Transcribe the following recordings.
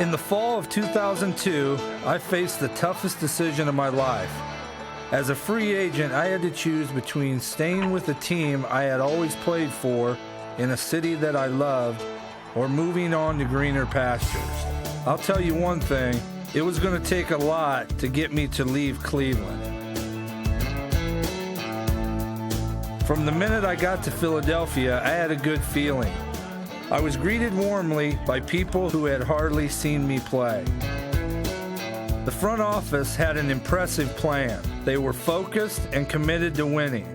In the fall of 2002, I faced the toughest decision of my life. As a free agent, I had to choose between staying with the team I had always played for in a city that I loved or moving on to greener pastures. I'll tell you one thing, it was going to take a lot to get me to leave Cleveland. From the minute I got to Philadelphia, I had a good feeling. I was greeted warmly by people who had hardly seen me play. The front office had an impressive plan. They were focused and committed to winning.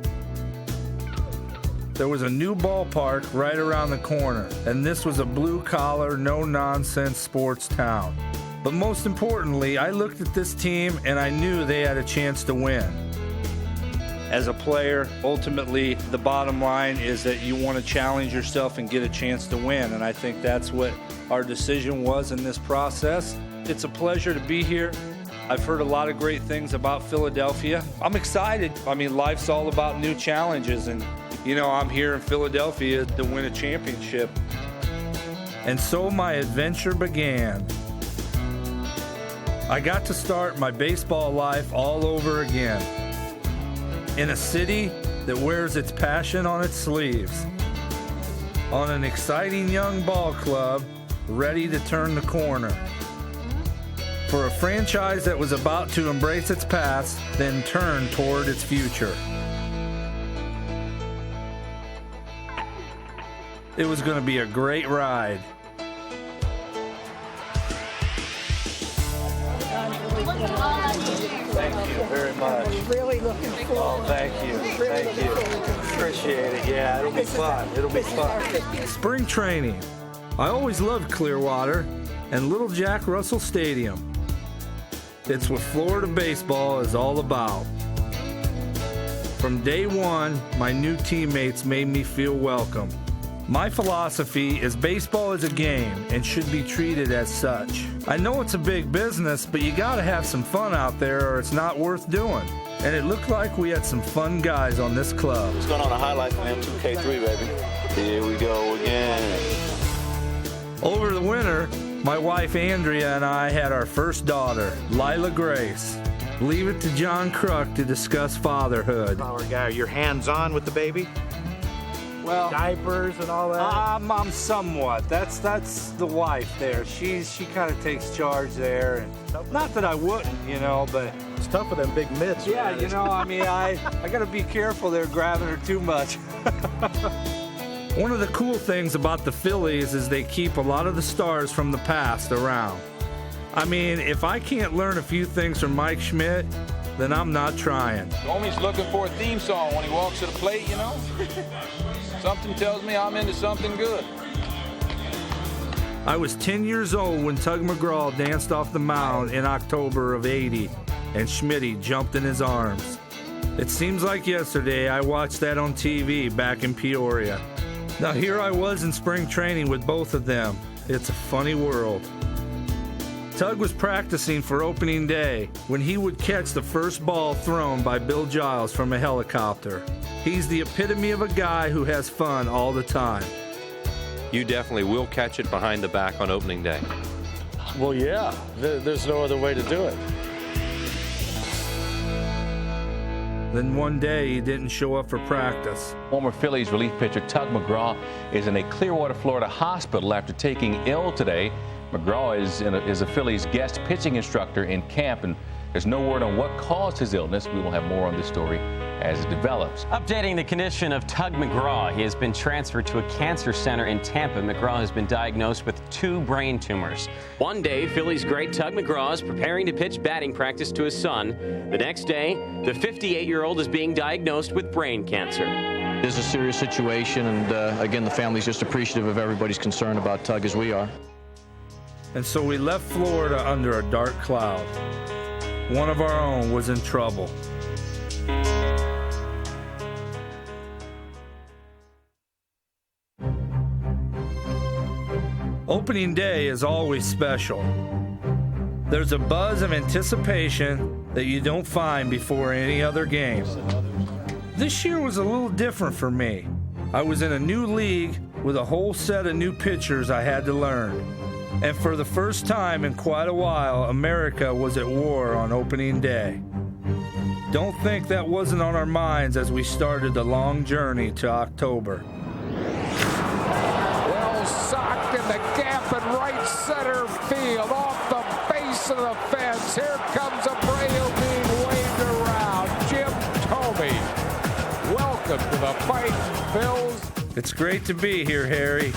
There was a new ballpark right around the corner, and this was a blue-collar, no-nonsense sports town. But most importantly, I looked at this team and I knew they had a chance to win. As a player, ultimately, the bottom line is that you want to challenge yourself and get a chance to win, and I think that's what our decision was in this process. It's a pleasure to be here. I've heard a lot of great things about Philadelphia. I'm excited. I mean, life's all about new challenges, and, I'm here in Philadelphia to win a championship. And so my adventure began. I got to start my baseball life all over again. In a city that wears its passion on its sleeves. On an exciting young ball club, ready to turn the corner. For a franchise that was about to embrace its past, then turn toward its future. It was going to be a great ride. Thank you very much. Really looking forward. Oh, thank you. Thank you. Appreciate it. Yeah, it'll be fun. It'll be fun. Spring training. I always loved Clearwater and Little Jack Russell Stadium. It's what Florida baseball is all about. From day one, my new teammates made me feel welcome. My philosophy is baseball is a game and should be treated as such. I know it's a big business, but you gotta have some fun out there or it's not worth doing. And it looked like we had some fun guys on this club. What's going on a highlight from M2K3, baby? Here we go again. Over the winter, my wife Andrea and I had our first daughter, Lila Grace. Leave it to John Kruk to discuss fatherhood. Power guy, are your hands-on with the baby? Well, diapers and all that? I'm somewhat. That's the wife there. She kind of takes charge there. And not that I wouldn't, but it's tough with them big mitts. Yeah, man. I got to be careful there grabbing her too much. One of the cool things about the Phillies is they keep a lot of the stars from the past around. I mean, if I can't learn a few things from Mike Schmidt, then I'm not trying. Homie's looking for a theme song when he walks to the plate, Something tells me I'm into something good. I was 10 years old when Tug McGraw danced off the mound in October of '80, and Schmitty jumped in his arms. It seems like yesterday I watched that on TV back in Peoria. Now here I was in spring training with both of them. It's a funny world. Tug was practicing for opening day when he would catch the first ball thrown by Bill Giles from a helicopter. He's the epitome of a guy who has fun all the time. You definitely will catch it behind the back on opening day. Well, yeah. There's no other way to do it. Then one day he didn't show up for practice. Former Phillies relief pitcher Tug McGraw is in a Clearwater, Florida hospital after taking ill today. McGraw is a Phillies guest pitching instructor in camp, and there's no word on what caused his illness. We will have more on this story as it develops. Updating the condition of Tug McGraw. He has been transferred to a cancer center in Tampa. McGraw has been diagnosed with 2 brain tumors. One day, Phillies great Tug McGraw is preparing to pitch batting practice to his son. The next day, the 58-year-old is being diagnosed with brain cancer. It is a serious situation, and again, the family's just appreciative of everybody's concern about Tug as we are. And so we left Florida under a dark cloud. One of our own was in trouble. Opening day is always special. There's a buzz of anticipation that you don't find before any other game. This year was a little different for me. I was in a new league with a whole set of new pitchers I had to learn. And for the first time in quite a while, America was at war on opening day. Don't think that wasn't on our minds as we started the long journey to October. Well socked in the gap in right center field, off the base of the fence. Here comes Abreu being waved around. Jim Thome, welcome to the Fighting Phils. It's great to be here, Harry.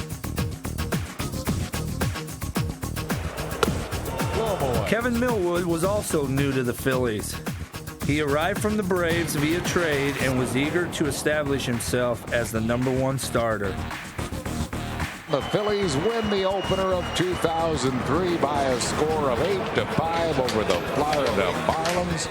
Kevin Millwood was also new to the Phillies. He arrived from the Braves via trade and was eager to establish himself as the #1 starter. The Phillies win the opener of 2003 by a score of 8-5 over the Florida Marlins.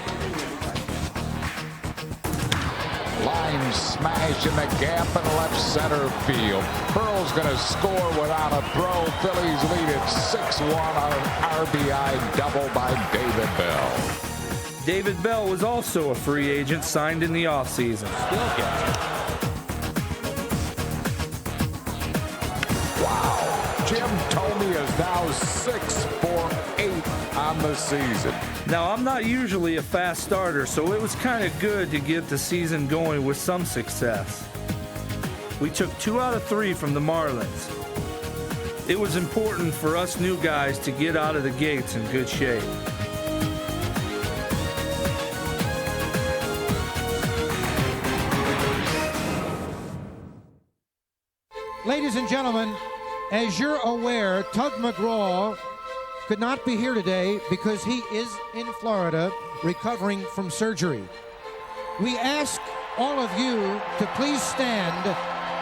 Line smash in the gap in left center field. Pearl's going to score without a throw. Phillies lead it 6-1 on an RBI double by David Bell. David Bell was also a free agent signed in the offseason. Wow. Jim Thome is now 6 for 8 on the season. Now, I'm not usually a fast starter, so it was kind of good to get the season going with some success. We took 2 out of 3 from the Marlins. It was important for us new guys to get out of the gates in good shape. Ladies and gentlemen, as you're aware, Tug McGraw could not be here today because he is in Florida recovering from surgery. We ask all of you to please stand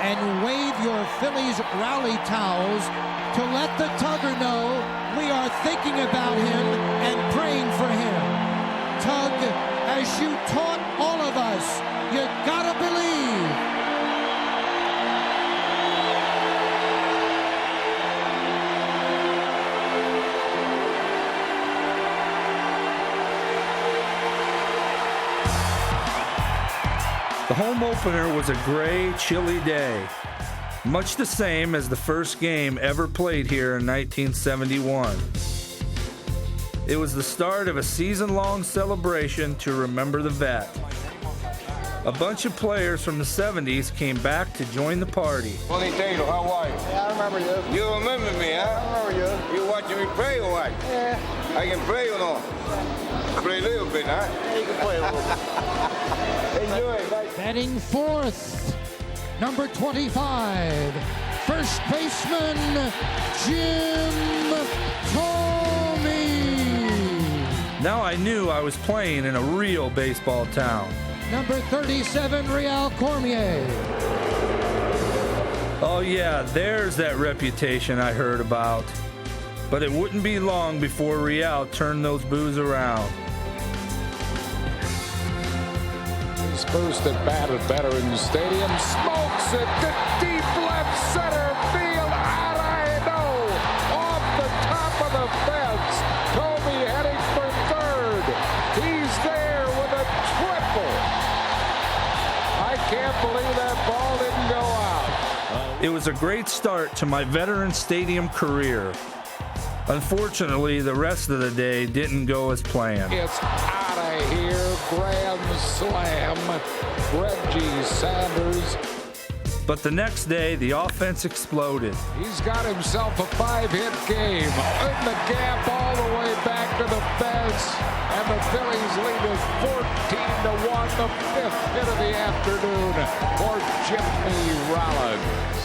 and wave your Phillies rally towels to let the Tugger know we are thinking about him and praying for him. Tug, as you taught all of us, you gotta believe. The home opener was a gray, chilly day, much the same as the first game ever played here in 1971. It was the start of a season-long celebration to remember the vet. A bunch of players from the 70s came back to join the party. Tony Taylor, how are you? Yeah, I remember you. You remember me, huh? I remember you. You watching me play or what? Yeah. I can play or no? Play a little bit, huh? Yeah, you can play a little bit. Enjoy it, guys. Batting fourth, number 25, first baseman, Jim Thome. Now I knew I was playing in a real baseball town. Number 37, Real Cormier. Oh yeah, there's that reputation I heard about. But it wouldn't be long before Real turned those boos around. He's first at bat at Veterans Stadium. Smokes it to deep left center field. Out I know. Off the top of the fence. Thome heading for third. He's there with a triple. I can't believe that ball didn't go out. It was a great start to my Veterans Stadium career. Unfortunately, the rest of the day didn't go as planned. It's out of here. Grand slam. Reggie Sanders. But the next day, the offense exploded. He's got himself a 5-hit game. In the gap all the way back to the fence. And the Phillies lead is 14-1. The 5th hit of the afternoon for Jimmy Rollins.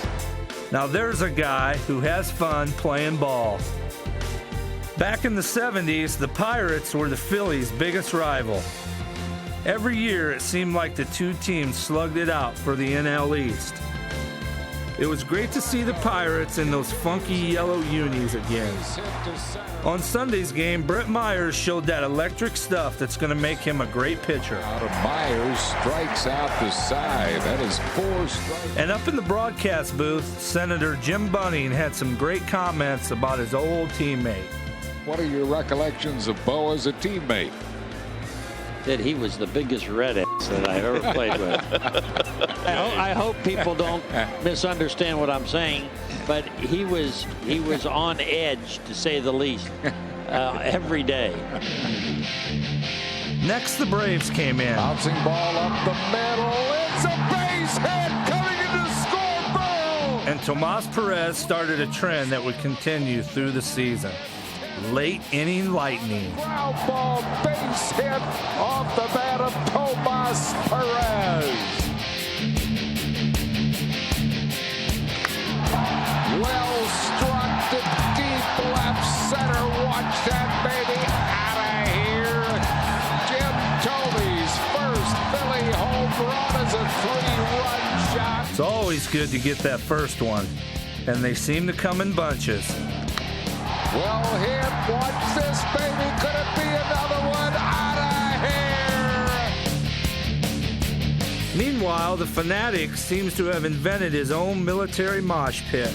Now there's a guy who has fun playing ball. Back in the 70s, the Pirates were the Phillies' biggest rival. Every year, it seemed like the two teams slugged it out for the NL East. It was great to see the Pirates in those funky yellow unis again. On Sunday's game, Brett Myers showed that electric stuff that's going to make him a great pitcher. Myers strikes out the side. That is 4 strikes. And up in the broadcast booth, Senator Jim Bunning had some great comments about his old teammate. What are your recollections of Bo as a teammate? that he was the biggest red ass that I ever played with. I hope people don't misunderstand what I'm saying, but he was on edge, to say the least, every day. Next, the Braves came in. Bouncing ball up the middle. It's a base hit coming into scoreboard. And Tomas Perez started a trend that would continue through the season. Late inning lightning. Ground ball base hit off the bat of Tomas Perez. Well struck to deep left center. Watch that baby out of here. Jim Toby's first Philly home run is a 3-run shot. It's always good to get that first one, and they seem to come in bunches. Well hit. Watch this, baby. Could it be another one? Out of here. Meanwhile, the Fanatic seems to have invented his own military mosh pit.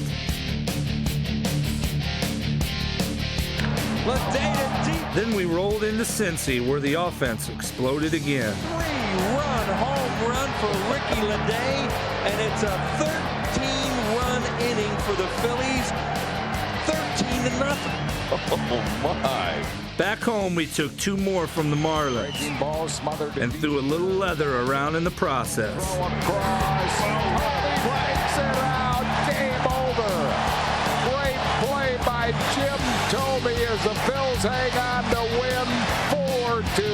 Then we rolled into Cincy, where the offense exploded again. 3-run home run for Ricky Leday, and it's a 13-run inning for the Phillies. 13-0. Oh my. Back home, we took 2 more from the Marlins and threw a little leather around in the process. Breaks it out. Game over. Great play by Jim Toby as the Phils hang on to win 4-3.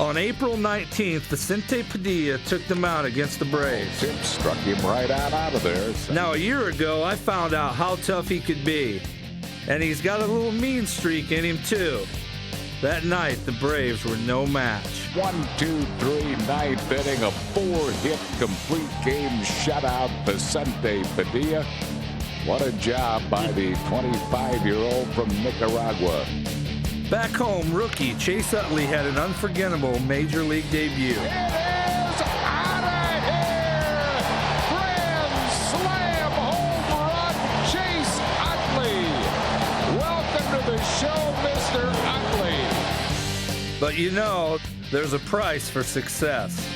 On April 19th, Vicente Padilla took them out against the Braves. Tim struck him right out of there. Now, a year ago, I found out how tough he could be. And he's got a little mean streak in him, too. That night, the Braves were no match. 1-2-3 ninth inning, a 4-hit complete game shutout. Vicente Padilla. What a job by the 25-year-old from Nicaragua. Back home, rookie Chase Utley had an unforgettable Major League debut. It is out of here! Grand slam home run, Chase Utley. Welcome to the show, Mr. Utley. But you know, there's a price for success.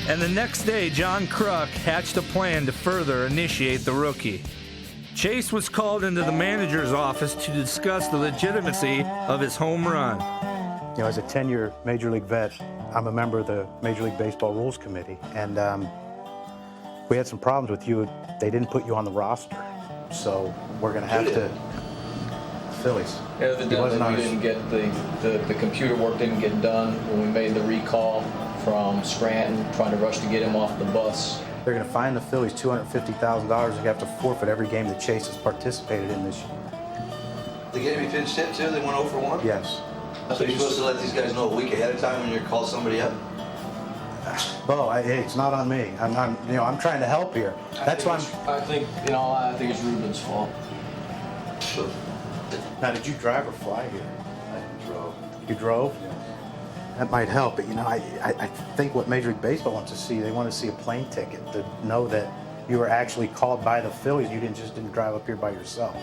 And the next day, John Kruk hatched a plan to further initiate the rookie. Chase was called into the manager's office to discuss the legitimacy of his home run. You know, as a 10-year Major League vet, I'm a member of the Major League Baseball Rules Committee, and we had some problems with you. They didn't put you on the roster, so we're going to have to. Phillies. Yeah, we didn't get the computer work didn't get done when we made the recall from Scranton, trying to rush to get him off the bus. They're going to fine the Phillies $250,000. You have to forfeit every game that Chase has participated in this year. The game he pinched hit too? They went 0 for 1? Yes. So you're supposed to let these guys know a week ahead of time when you call somebody up? Bo, it's not on me. I'm trying to help here. That's why I think it's Ruben's fault. Now, did you drive or fly here? I drove. You drove? Yeah. That might help, but I think what Major League Baseball wants to see, they want to see a plane ticket to know that you were actually called by the Phillies. You didn't drive up here by yourself.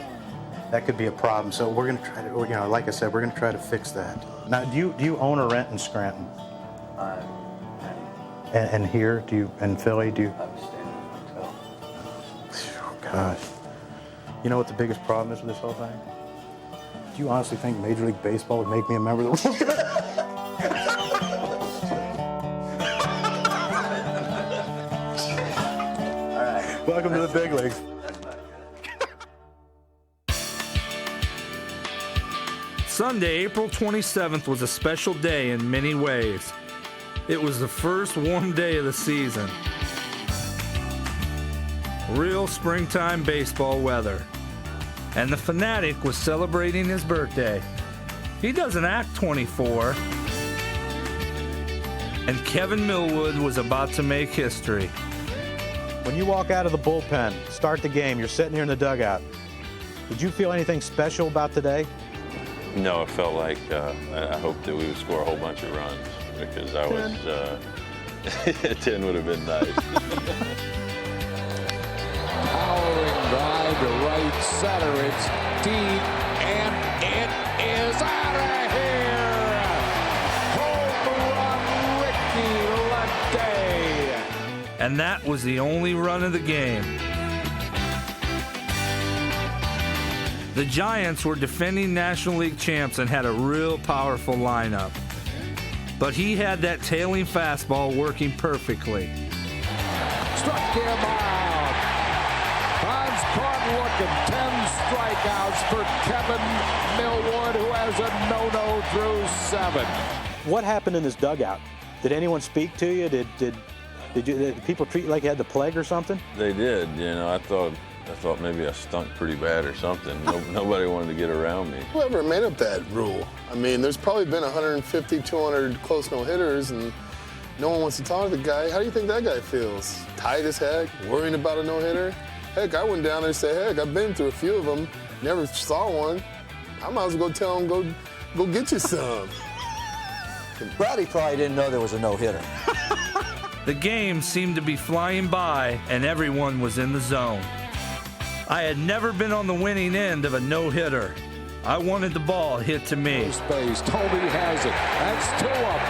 That could be a problem. So we're going to try to, like I said, we're going to try to fix that. Now, do you own or rent in Scranton? And here, in Philly, do you? I'm staying in a hotel. Oh, gosh. You know what the biggest problem is with this whole thing? Do you honestly think Major League Baseball would make me a member of the Rules Committee? All right. Welcome to the big leagues. Sunday, April 27th was a special day in many ways. It was the first warm day of the season. Real springtime baseball weather. And the Fanatic was celebrating his birthday. He doesn't act 24. And Kevin Millwood was about to make history. When you walk out of the bullpen, start the game, you're sitting here in the dugout. Did you feel anything special about today? No, it felt like I hoped that we would score a whole bunch of runs because I was 10 would have been nice. Powering Drive to right center. It's deep, and it is out of here. Home run, Ricky Leday. And that was the only run of the game. The Giants were defending National League champs and had a real powerful lineup. But he had that tailing fastball working perfectly. Struck him out. Hans caught looking. 10 strikeouts for Kevin Millwood, who has a no-no through 7. What happened in this dugout? Did anyone speak to you? Did people treat you like you had the plague or something? They did. You know, I thought maybe I stunk pretty bad or something. Nobody wanted to get around me. Whoever made up that rule? I mean, there's probably been 150, 200 close no-hitters, and no one wants to talk to the guy. How do you think that guy feels? Tight as heck, worrying about a no-hitter? Heck, I went down there and said, heck, I've been through a few of them, never saw one. I might as well go tell him, go get you some. Brady probably didn't know there was a no-hitter. The game seemed to be flying by, and everyone was in the zone. I had never been on the winning end of a no-hitter. I wanted the ball hit to me. Space. Toby has it. That's 2 up.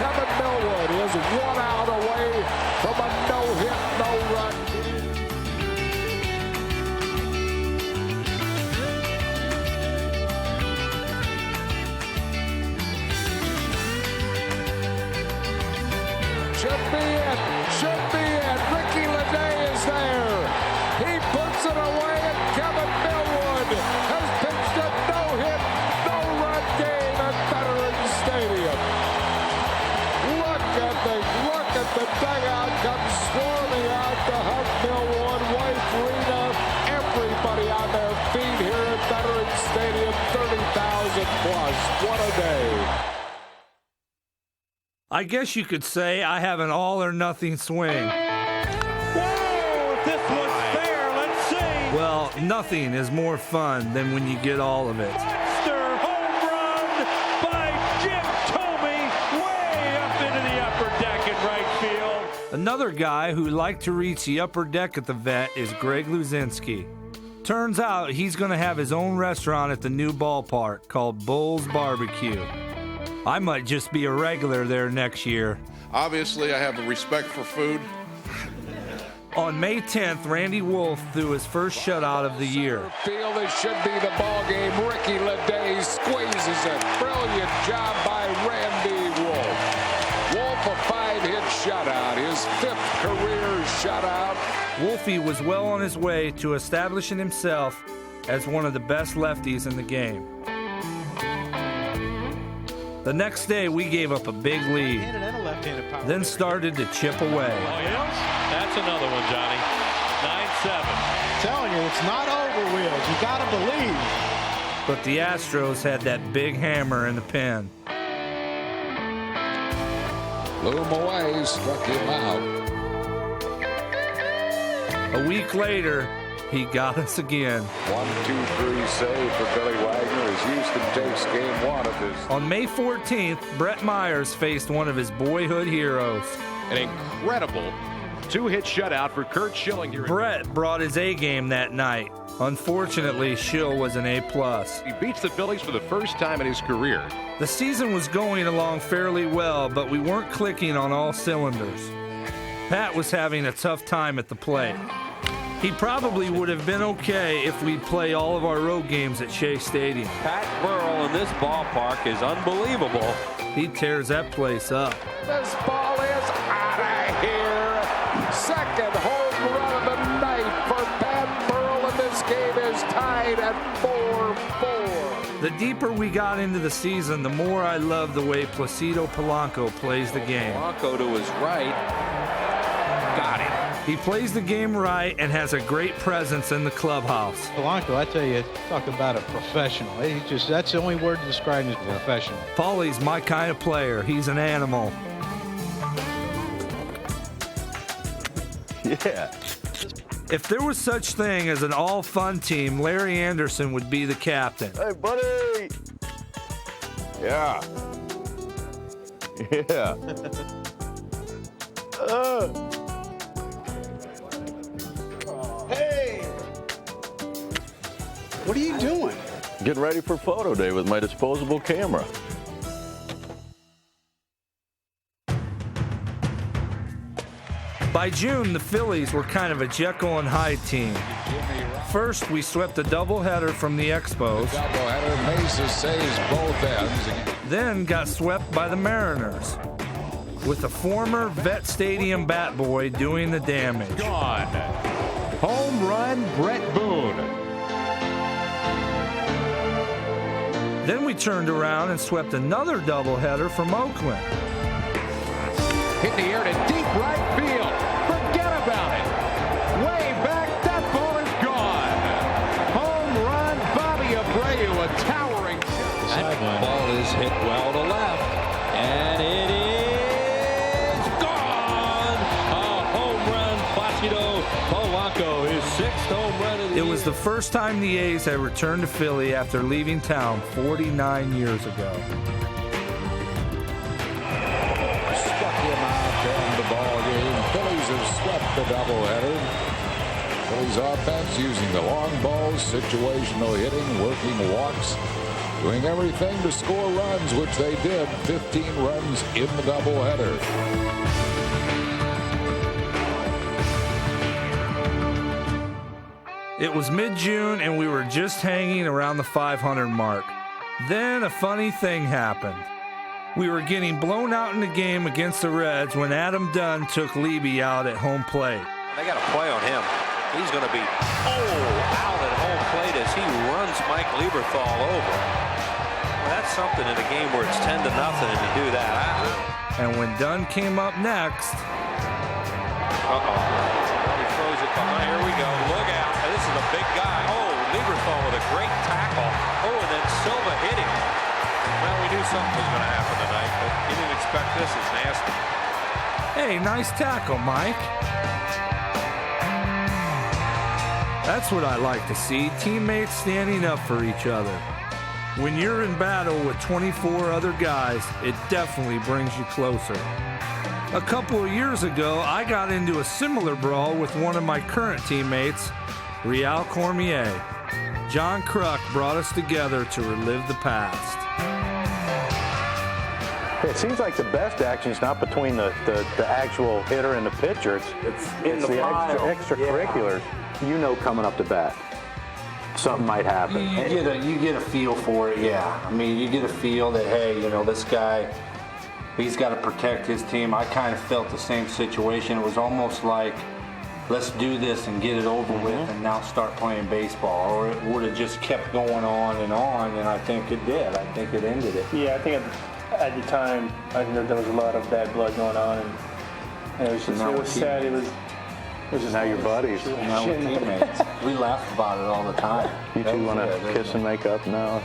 Kevin Millwood is 1 out away from a no-hit, no-run. Should be it. Should be it. Ricky Leday is there. He puts it away, and Kevin Millwood has pitched a no-hit, no-run game at Veterans Stadium. Look at the dugout come swarming out to hug Millwood, wife Rena, everybody on their feet here at Veterans Stadium, 30,000 plus. What a day. I guess you could say I have an all-or-nothing swing. Well, nothing is more fun than when you get all of it. Monster home run by Jim Thome, way up into the upper deck in right field. Another guy who liked to reach the upper deck at the Vet is Greg Luzinski. Turns out he's going to have his own restaurant at the new ballpark called Bull's Barbecue. I might just be a regular there next year. Obviously, I have a respect for food. On May 10th, Randy Wolf threw his first shutout of the year. Field, this should be the ball game. Ricky Leday squeezes it. Brilliant job by Randy Wolf. Wolf a 5-hit shutout, his 5th career shutout. Wolfie was well on his way to establishing himself as one of the best lefties in the game. The next day, we gave up a big lead, then started to chip away. Oh, yes? That's another one, Johnny. 9-7. Telling you, it's not over, Wheels. You got to believe. But the Astros had that big hammer in the pen. Blew him away, struck him out. A week later, he got us again. 1-2-3 save for Billy Wagner as Houston takes game 1 of this. On May 14th, Brett Myers faced one of his boyhood heroes. An incredible 2-hit shutout for Curt Schilling here. Brett brought his A game that night. Unfortunately, Schill was an A+. He beats the Phillies for the first time in his career. The season was going along fairly well, but we weren't clicking on all cylinders. Pat was having a tough time at the plate. He probably would have been okay if we'd play all of our road games at Shea Stadium. Pat Burrell in this ballpark is unbelievable. He tears that place up. This ball is out of here. Second home run of the night for Pat Burrell, and this game is tied at 4-4. The deeper we got into the season, the more I loved the way Placido Polanco plays the game. Polanco to his right. Got him. He plays the game right and has a great presence in the clubhouse. Polanco, I tell you, talk about a professional. That's the only word to describe him as professional. Paulie's my kind of player. He's an animal. Yeah. If there was such thing as an all-fun team, Larry Anderson would be the captain. Hey, buddy. Yeah. Yeah. Hey! What are you doing? Getting ready for photo day with my disposable camera. By June, the Phillies were kind of a Jekyll and Hyde team. First, we swept a doubleheader from the Expos. Doubleheader, Mesa saves both ends. Then got swept by the Mariners, with a former Vet Stadium bat boy doing the damage. Gone. Home run, Brett Boone. Then we turned around and swept another doubleheader from Oakland. Hit the air to deep right field. Forget about it. Way back, that ball is gone. Home run, Bobby Abreu, a towering shot. That ball is hit well to left. And it is gone. A home run, Placido Polanco, his 6th home run of the year. It was the first time the A's had returned to Philly after leaving town 49 years ago. Phillies have swept the doubleheader. Phillies offense using the long balls, situational hitting, working walks, doing everything to score runs, which they did. 15 runs in the doubleheader. It was mid-June and we were just hanging around the 500 mark. Then a funny thing happened. We were getting blown out in the game against the Reds when Adam Dunn took Levy out at home plate. They got a play on him. He's going to be out at home plate as he runs Mike Lieberthal over. Well, that's something in a game where it's 10-0 and you do that. And when Dunn came up next, He throws it behind. Here we go. Look out. This is a big guy. Oh, Lieberthal with a great tackle. Oh, and then Silva hitting. Well, we knew something was going to happen tonight, but you didn't expect this. It's nasty. hey, nice tackle, Mike. That's what I like to see, teammates standing up for each other. When you're in battle with 24 other guys, it definitely brings you closer. A couple of years ago, I got into a similar brawl with one of my current teammates, Real Cormier. John Kruk brought us together to relive the past. It seems like the best action is not between the actual hitter and the pitcher. It's the extracurriculars. Yeah. You know, coming up to bat, something might happen. You get a feel for it, yeah. I mean, you get a feel that, hey, you know, this guy, he's got to protect his team. I kind of felt the same situation. It was almost like, let's do this and get it over with and now start playing baseball. Or it would have just kept going on, and I think it did. I think it ended it. Yeah, I think at the time, I think that there was a lot of bad blood going on, and it was just, it was sad. It was just now your buddies. Now we're teammates. We laugh about it all the time. You two want to kiss and make up now?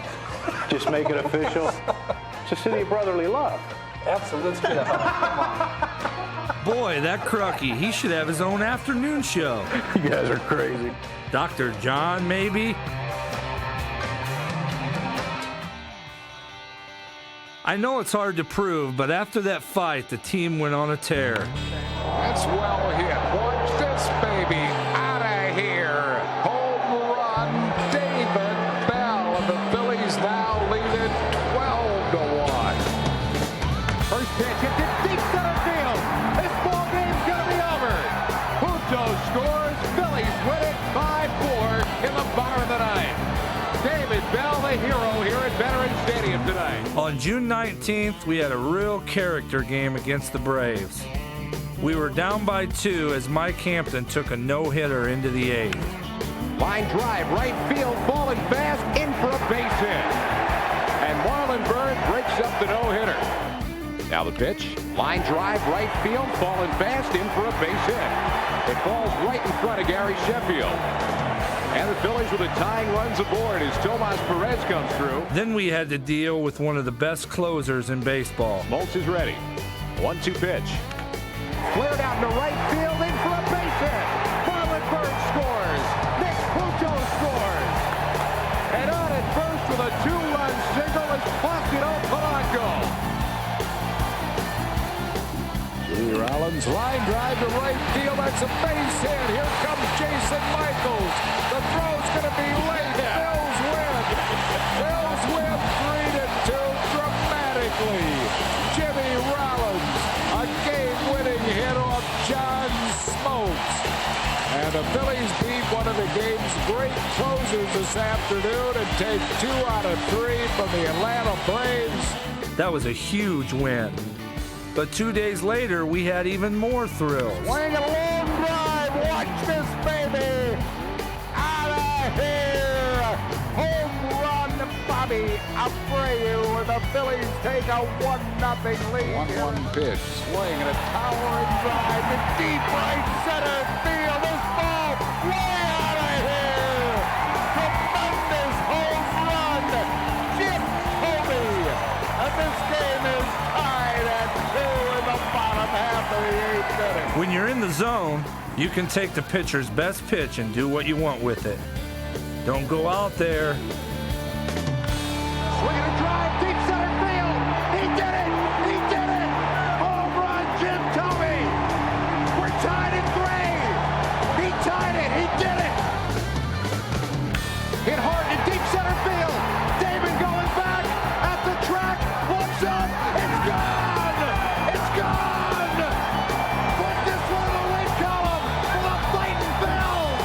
Just make it official? Just city of brotherly love. Absolutely. Let's get a hug. Come on. Boy, that Crucky, he should have his own afternoon show. You guys are crazy. Dr. John, maybe? I know it's hard to prove, but after that fight, the team went on a tear. That's well hit. Watch this baby out of here. Home run, David Bell, and the Phillies now lead it 12-1. First pitch hit to deep center field. This ball game's gonna be over. Pujo scores. Phillies win it 5-4 in the bottom of the ninth. David Bell, the hero here at Veterans Stadium tonight. On June 19th, we had a real character game against the Braves. We were down by 2 as Mike Hampton took a no-hitter into the 8th. Line drive, right field, falling fast, in for a base hit. And Marlon Byrd breaks up the no-hitter. Now the pitch, line drive, right field, falling fast, in for a base hit. It falls right in front of Gary Sheffield. And the Phillies with a tying runs aboard as Tomas Perez comes through. Then we had to deal with one of the best closers in baseball. Moltz is ready. 1-2 pitch. Flared out into right field, in for a base hit. Marlon Byrd scores. Nick Pujo scores. And on at first with a 2-run single is Placido Polanco. Junior Rollins, line drive to right field. That's a base hit. Here comes Jason Michaels. The throw's going to be late. Bills Philly, Jimmy Rollins, a game-winning hit off John Smokes. And the Phillies beat one of the game's great closers this afternoon and take 2 out of 3 from the Atlanta Braves. That was a huge win. But 2 days later, we had even more thrills. Swing a long drive. Watch this, baby. Out of here. Home run, Bobby Abreu. And the Phillies take a 1-0 lead. 1-1 pitch. Swing and a towering drive to deep right center field. This ball way out of here. Tremendous home run. Jim Toby. And this game is tied at 2 in the bottom half of the 8th inning. When you're in the zone, you can take the pitcher's best pitch and do what you want with it. Don't go out there. Swing and a drive, deep center field. He did it. He did it. Home run, Jim Toby. We're tied in 3. He tied it. He did it. Hit hard in deep center field. Damon going back at the track. Looks up. It's gone. It's gone. Put this one in the win column for the fighting Bills.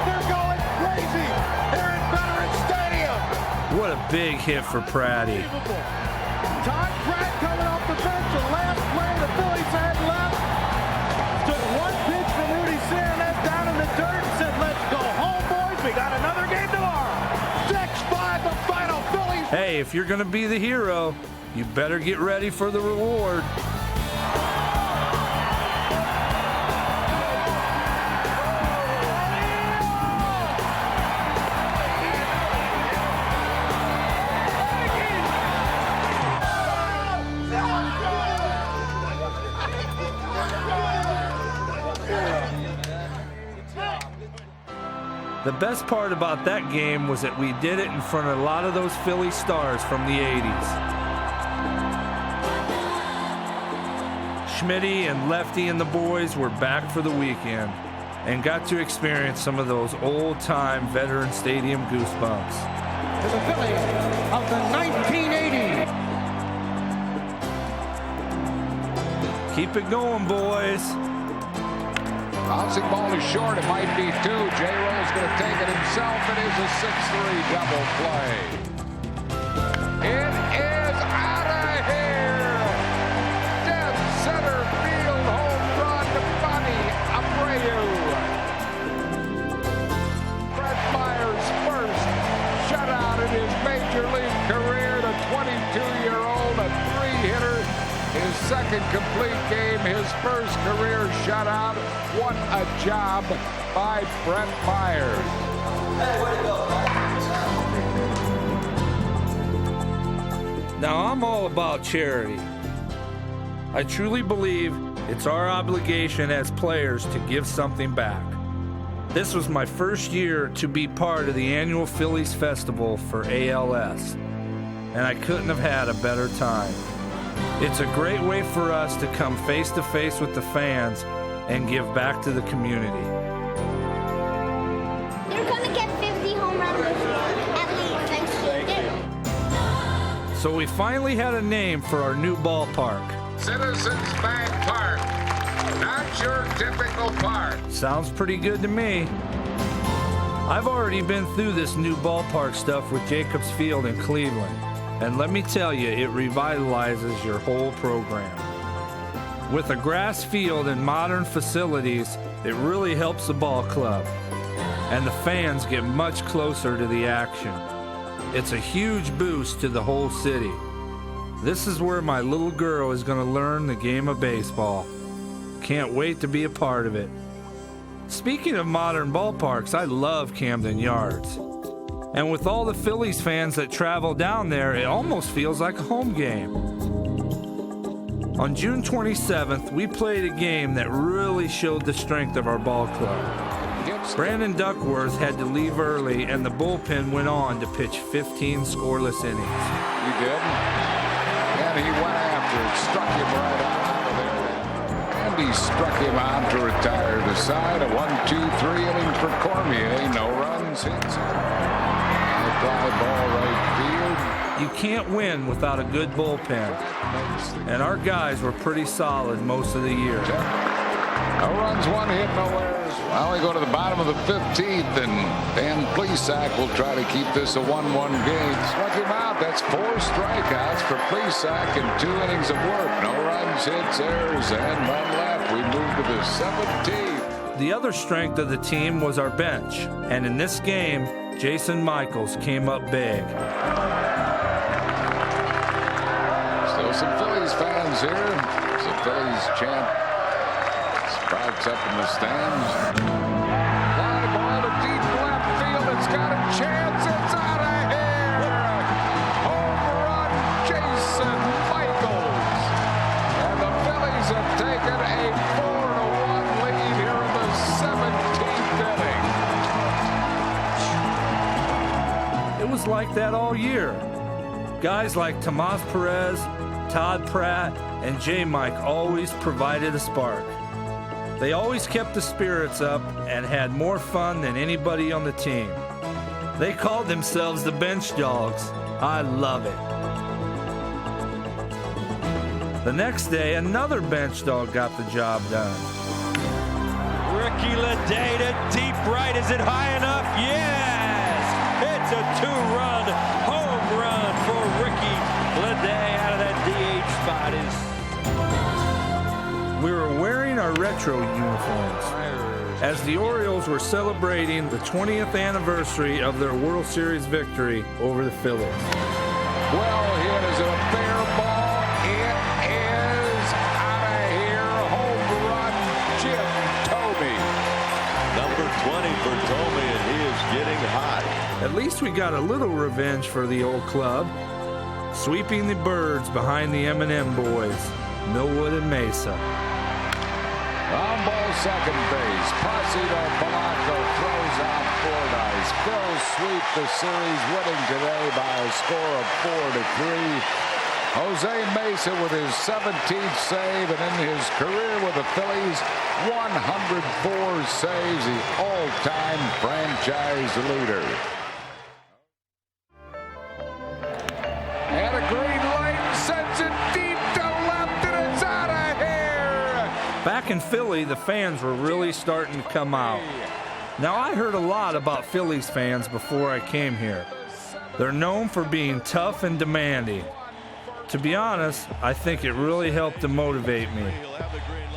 They're going crazy. They're in Veterans Stadium. What a big hit for Pratty. Todd Pratt coming off the bench. The last play the Phillies had left. Took one pitch from Rudy Serenez down in the dirt and said, let's go home, boys. We got another game tomorrow. 6-5 the final. Phillies. Hey, if you're going to be the hero, you better get ready for the reward. The best part about that game was that we did it in front of a lot of those Philly stars from the 80s. Schmitty and Lefty and the boys were back for the weekend and got to experience some of those old-time Veteran Stadium goosebumps. To the Phillies of the 1980. Keep it going, boys. Bouncing ball is short. It might be 2. J-Roll's going to take it himself. It is a 6-3 double play. It is out of here. Dead center field home run to Bobby Abreu. Brett Myers' first shutout in his major league career. The 22-year-old, a 3-hitter. His second complete game, his first career shutout. What a job by Brett Myers. Hey, way to go. Now, I'm all about charity. I truly believe it's our obligation as players to give something back. This was my first year to be part of the annual Phillies Festival for ALS, and I couldn't have had a better time. It's a great way for us to come face to face with the fans and give back to the community. You're going to get 50 home runs this year, at least next year. So we finally had a name for our new ballpark. Citizens Bank Park. Not your typical park. Sounds pretty good to me. I've already been through this new ballpark stuff with Jacobs Field in Cleveland. And let me tell you, it revitalizes your whole program. With a grass field and modern facilities, it really helps the ball club. And the fans get much closer to the action. It's a huge boost to the whole city. This is where my little girl is going to learn the game of baseball. Can't wait to be a part of it. Speaking of modern ballparks, I love Camden Yards. And with all the Phillies fans that travel down there, it almost feels like a home game. On June 27th, we played a game that really showed the strength of our ball club. Brandon Duckworth had to leave early, and the bullpen went on to pitch 15 scoreless innings. He did. And he went after it, struck him right out of there. And he struck him out to retire the side. A 1-2-3 inning for Cormier. No runs, hits. Fly ball right field. You can't win without a good bullpen. And our guys were pretty solid most of the year. No runs, 1 hit, no errors. Well, we go to the bottom of the 15th, and Dan Plesac will try to keep this a 1-1 game. Struck him out. That's 4 strikeouts for Plesac in 2 innings of work. No runs, hits, errors, and none left. We move to the 17th. The other strength of the team was our bench. And in this game, Jason Michaels came up big. Still some Phillies fans here. As the Phillies chant sprouts up in the stands. Fly ball to deep left field. It's got a chance. It's out of here. Home run, Jason Michaels. And the Phillies have taken a 4-1 lead here in the 17th inning. It was like that all year. Guys like Tomas Perez, Todd Pratt, and J. Mike always provided a spark. They always kept the spirits up and had more fun than anybody on the team. They called themselves the Bench Dogs. I love it. The next day, another bench dog got the job done. Ricky Leday to deep right. Is it high enough? Yes! It's a 2-run home run for Ricky Leday out of that DH spot. We were wearing our retro uniforms as the Orioles were celebrating the 20th anniversary of their World Series victory over the Phillies. Well hit. Is it a fair ball? It is out of here. Home run, Jim Thome. Number 20 for Thome, and he is getting hot. At least we got a little revenge for the old club, sweeping the birds behind the M&M boys, Millwood and Mesa. On ball, second base. Placido Polanco throws out Fordyce. Phillies sweep the series, winning today by a score of 4-3. Jose Mesa with his 17th save, and in his career with the Phillies, 104 saves, the all-time franchise leader. And a green light sends it deep to left, and it's out of here. Back in Philly, the fans were really starting to come out. Now, I heard a lot about Phillies fans before I came here. They're known for being tough and demanding. To be honest, I think it really helped to motivate me.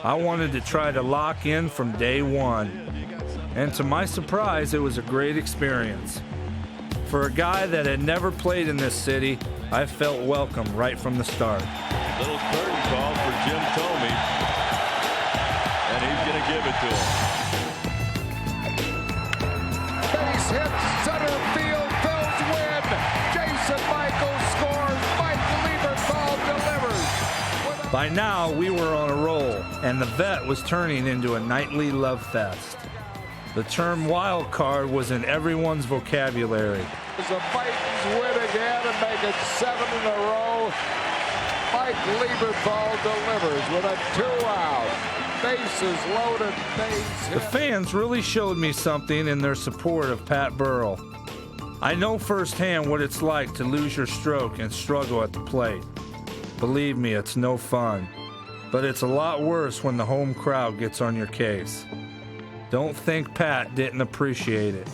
I wanted to try to lock in from day one. And to my surprise, it was a great experience. For a guy that had never played in this city, I felt welcome right from the start. Little curtain call for Jim Thome, and he's going to give it to him. Base hit, center field, Phil's win. Jason Michaels scores. Mike Lieberthal delivers. By now, we were on a roll, and the vet was turning into a nightly love fest. The term wild card was in everyone's vocabulary. The Titans win again and make it 7 in a row. Mike Lieberthal delivers with a 2-out. Bases loaded, base hit. The fans really showed me something in their support of Pat Burrell. I know firsthand what it's like to lose your stroke and struggle at the plate. Believe me, it's no fun. But it's a lot worse when the home crowd gets on your case. Don't think Pat didn't appreciate it.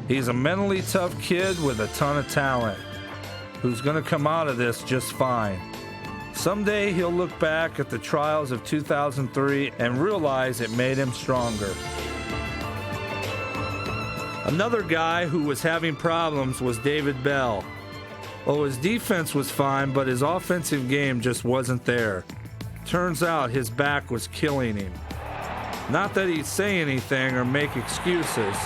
He's a mentally tough kid with a ton of talent, who's going to come out of this just fine. Someday he'll look back at the trials of 2003 and realize it made him stronger. Another guy who was having problems was David Bell. Oh, his defense was fine, but his offensive game just wasn't there. Turns out his back was killing him. Not that he'd say anything or make excuses.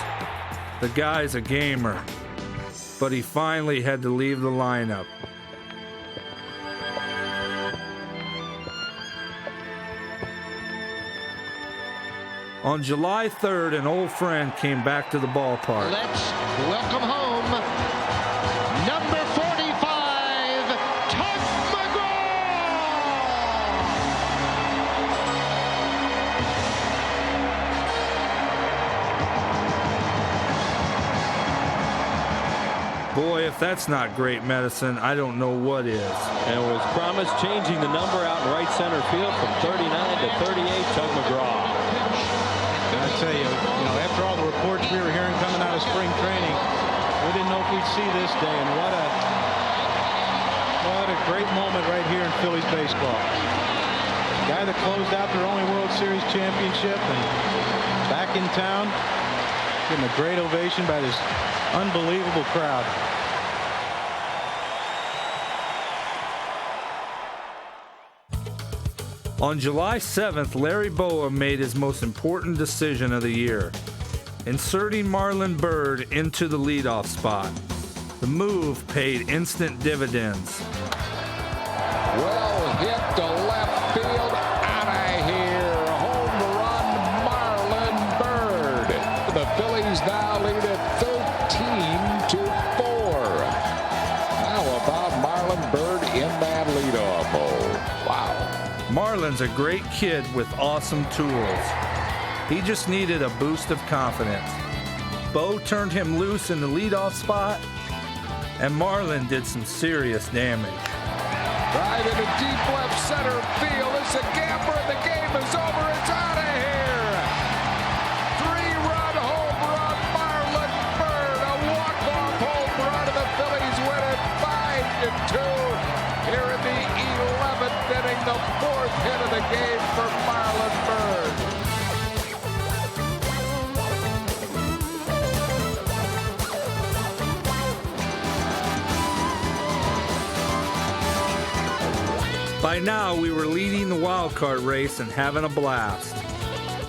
The guy's a gamer. But he finally had to leave the lineup. On July 3rd, an old friend came back to the ballpark. Let's welcome home number 45, Tug McGraw. Boy, if that's not great medicine, I don't know what is. And it was promised changing the number out in right center field from 39 to 38, Tug McGraw. And I tell you, after all the reports we were hearing coming out of spring training, we didn't know if we'd see this day, and what a great moment right here in Phillies baseball. The guy that closed out their only World Series championship and back in town, getting a great ovation by this unbelievable crowd. On July 7th, Larry Bowa made his most important decision of the year, inserting Marlon Byrd into the leadoff spot. The move paid instant dividends. Well hit to left field, out of here. Home run, Marlon Byrd. The Phillies now lead it 13-4. How about Marlon Byrd in that leadoff hole? Wow. Marlon's a great kid with awesome tools. He just needed a boost of confidence. Bo turned him loose in the leadoff spot, and Marlon did some serious damage. Drive into deep left center field. It's a gamble, and the game is over. It's out of here. 3-run home run, Marlon Byrd. A walk-off home run, and the Phillies win it 5-2. Here in the 11th inning, the 4th hit of the game for Marlon Byrd. By now, we were leading the wild card race and having a blast.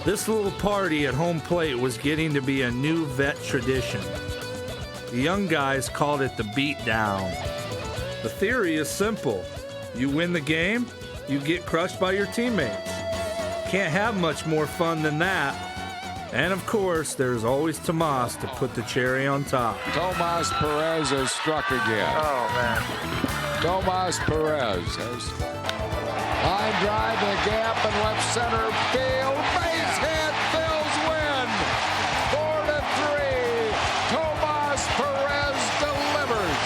This little party at home plate was getting to be a new vet tradition. The young guys called it the beatdown. The theory is simple. You win the game, you get crushed by your teammates. Can't have much more fun than that. And of course, there's always Tomas to put the cherry on top. Tomas Perez has struck again. Oh, man. Tomas Perez has line drive in the gap in left center field. Base hit, Phil's win. 4-3. Tomas Perez delivers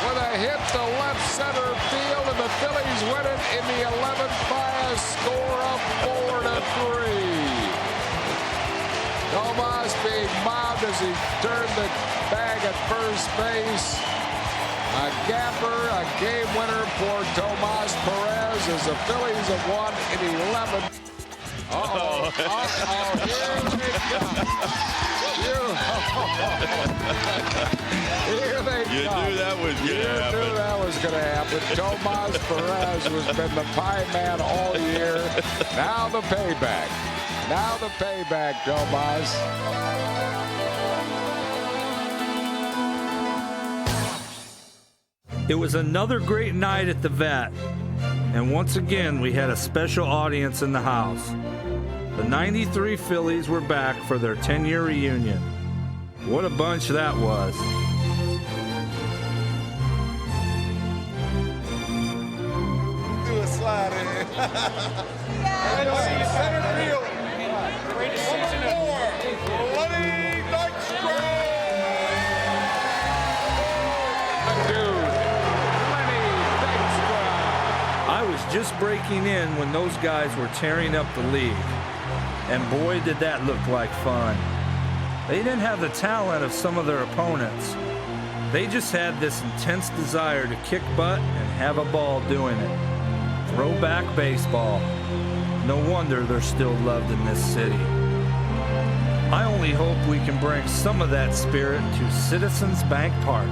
with a hit to left center field, and the Phillies win it in the 11th by a score of 4-3. Tomas being mobbed as he turned the bag at first base. A gapper, a game winner for Tomas Perez as the Phillies have won in 11. Uh-oh, here they come. Here they come. You knew that was going to happen. You knew that was going to happen. Tomas Perez, who's been the pie man all year. Now the payback. Now the payback, Tomas. It was another great night at the Vet, and once again we had a special audience in the house. The 93 Phillies were back for their 10-year reunion. What a bunch that was. Do a slide in. Center field. Greatest season of bloody night I was just breaking in when those guys were tearing up the league. And boy, did that look like fun. They didn't have the talent of some of their opponents. They just had this intense desire to kick butt and have a ball doing it. Throwback baseball. No wonder they're still loved in this city. I only hope we can bring some of that spirit to Citizens Bank Park.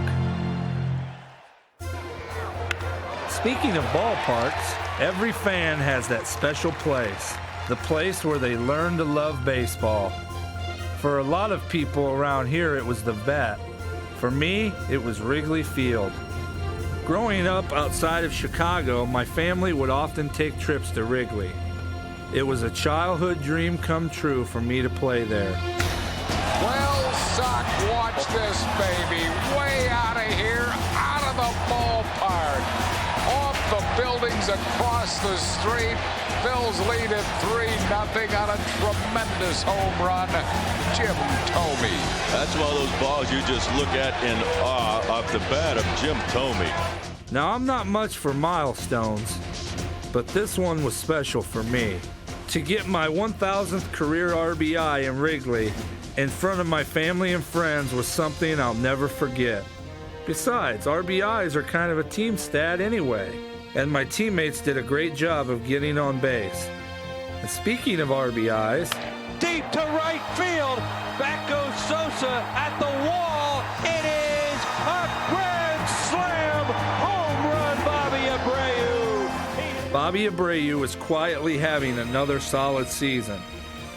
Speaking of ballparks, every fan has that special place, the place where they learn to love baseball. For a lot of people around here, it was the Vet. For me, it was Wrigley Field. Growing up outside of Chicago, my family would often take trips to Wrigley. It was a childhood dream come true for me to play there. Well, Sock, watch this baby. Way out of here, out of the ballpark. Off the built buildings across the street. Phil's lead at 3-0 on a tremendous home run. Jim Thome. That's one of those balls you just look at in awe off the bat of Jim Thome. Now, I'm not much for milestones, but this one was special for me. To get my 1,000th career RBI in Wrigley in front of my family and friends was something I'll never forget. Besides, RBIs are kind of a team stat anyway, and my teammates did a great job of getting on base. And speaking of RBIs, Deep to right field. Back goes Sosa at the wall. It is a grand slam home run, Bobby Abreu. Bobby Abreu was quietly having another solid season.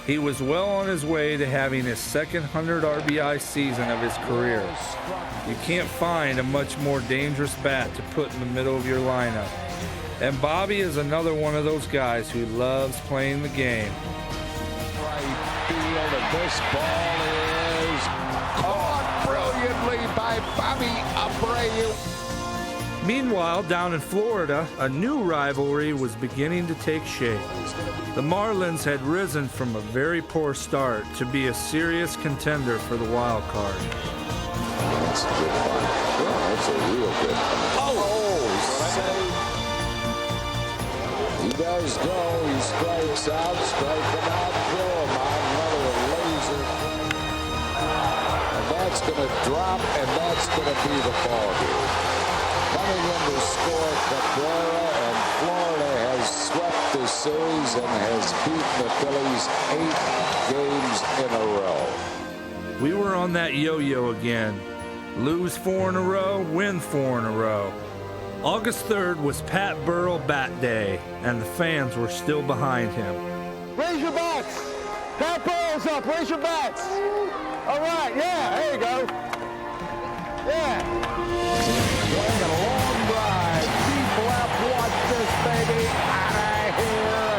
He was well on his way to having his second 100 RBI season of his career. You can't find a much more dangerous bat to put in the middle of your lineup. And Bobby is another one of those guys who loves playing the game. Right field, and this ball is caught brilliantly by Bobby Abreu. Meanwhile, down in Florida, a new rivalry was beginning to take shape. The Marlins had risen from a very poor start to be a serious contender for the wild card. That's a good one. Yeah, that's a real good one. He does go. He strikes out, striking out, throw him out, another laser. And that's going to drop, and that's going to be the ball game. Coming in to score Cabrera, and Florida has swept the series and has beaten the Phillies 8 games in a row. We were on that yo-yo again. Lose 4 in a row, win 4 in a row. August 3rd was Pat Burrell Bat Day, and the fans were still behind him. Raise your bats. Pat Burrell's up. Raise your bats. All right. Yeah. There you go. Yeah. Going a long drive. Deep left. Watch this baby out of here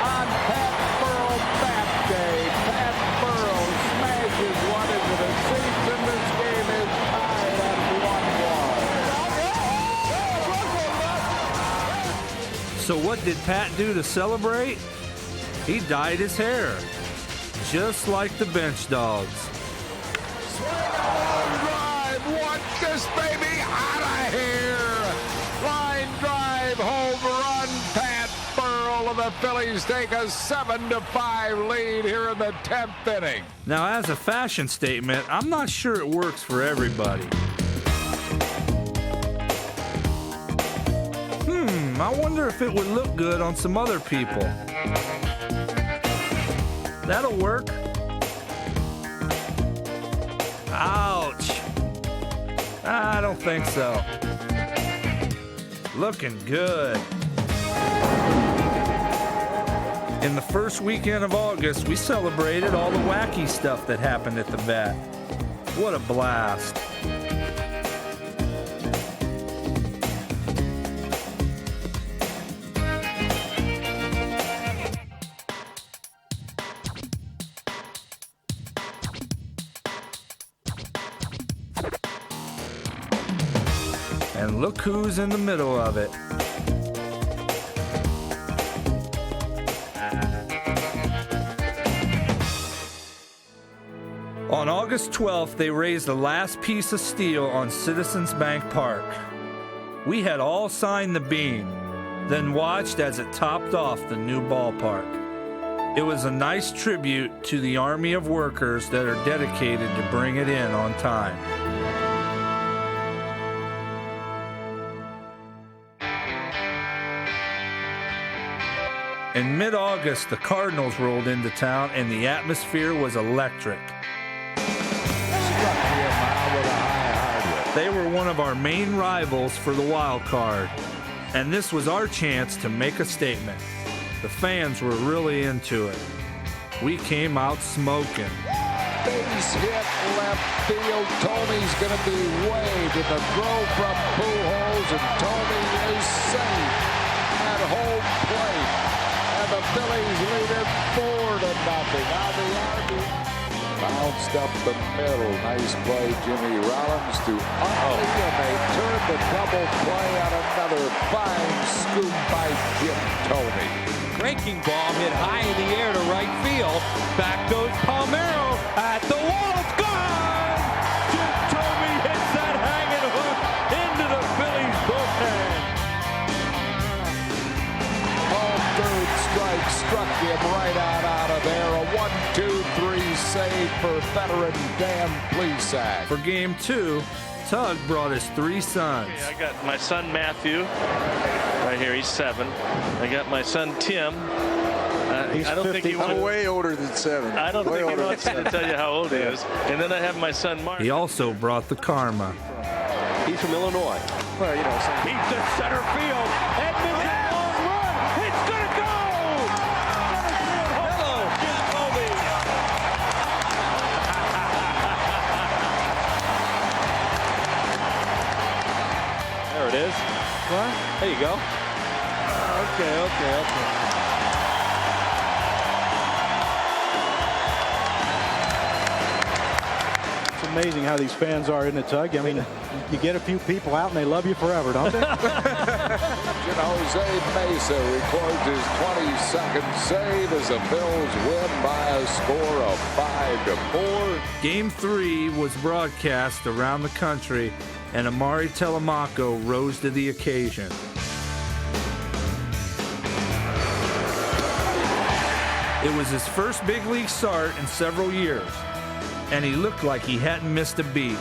on Pat Burrell Bat Day. Pat Burrell smashes one into the seats, and this game is tied at 1-1. So what did Pat do to celebrate? He dyed his hair, just like the bench dogs. Long drive. Watch this baby out of here. Line drive, home run. Pat Burrell of the Phillies take a 7-5 lead here in the 10th inning. Now, as a fashion statement, I'm not sure it works for everybody. I wonder if it would look good on some other people. That'll work. Ouch. I don't think so. Looking good. In the first weekend of August, we celebrated all the wacky stuff that happened at the vet. What a blast. And look who's in the middle of it. On August 12th, they raised the last piece of steel on Citizens Bank Park. We had all signed the beam, then watched as it topped off the new ballpark. It was a nice tribute to the army of workers that are dedicated to bring it in on time. In mid-August, the Cardinals rolled into town and the atmosphere was electric. They were one of our main rivals for the wild card, and this was our chance to make a statement. The fans were really into it. We came out smoking. Base hit left field. Thome's going to be waved in the throw from Pujols, and Thome is safe at home plate. And the Phillies lead it 4-0 on the RBI. Bounced up the middle. Nice play, Jimmy Rollins to Utley, and they turned the double play on another fine scoop by Jim Thome. Breaking ball hit high in the air to right field. Back goes Palmeiro at the wall. It's gone! Jim Thome hits that hanging hook into the Phillies bullpen. Third strike struck him right out of there. A 1-2-3 save for veteran Dan Plesac. For game 2, Tug brought his 3 sons. I got my son Matthew right here. He's 7. I got my son Tim. I don't think he wants. I'm way older than 7. I don't think he wants to tell you how old he is. And then I have my son Mark. He also brought the karma. He's from Illinois. Well, you know, he's to center field. Edmonds a long run. It's gonna go. Hello, Jim Thome. There it is. What? There you go. Okay. Amazing how these fans are in the Tug. I mean, you get a few people out and they love you forever, don't they? Jose Mesa records his 22nd save as the Bills win by a score of 5-4. Game 3 was broadcast around the country, and Amari Telemaco rose to the occasion. It was his first big league start in several years, and he looked like he hadn't missed a beat.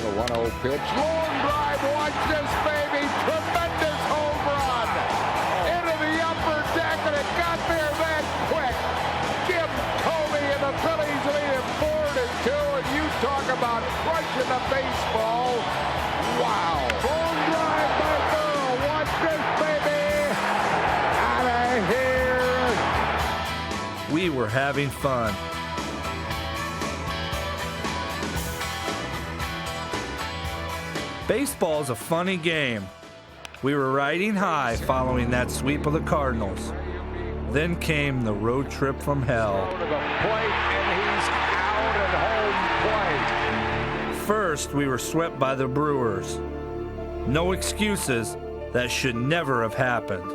The 1-0 pitch. Long drive. Watch this, baby. Tremendous home run. Into the upper deck, and it got there that quick. Jim Thome and the Phillies lead it 4-2, and you talk about crushing the baseball. Wow. Long drive by Burrow. Watch this, baby. Out of here. We were having fun. Baseball's a funny game. We were riding high following that sweep of the Cardinals. Then came the road trip from hell. To the plate, and he's out at home plate. First, we were swept by the Brewers. No excuses. That should never have happened.